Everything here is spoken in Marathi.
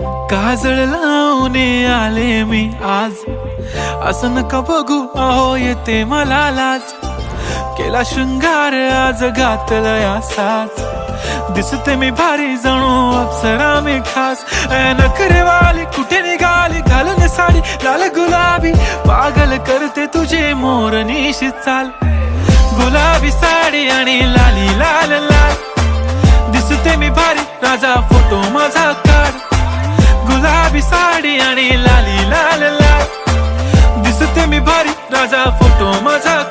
काजळ लावून आले मी आज, असं नका बघू अहो येते मला लाज. केला शृंगार आज घातलाय असाच, दिसते मी भारी जणू अप्सरा मी खास. नखरेवाली कुठे निघाली घालून साडी लाल गुलाबी, पागल करते तुझे मोरनीशी चाल. गुलाबी साडी आणि लाली लाल लाल, दिसते मी भारी राजा फोटो माझा काढ. गुलाबी साडी आणि लाली लाल लाल, दिसते मी भारी राजा फोटो माझा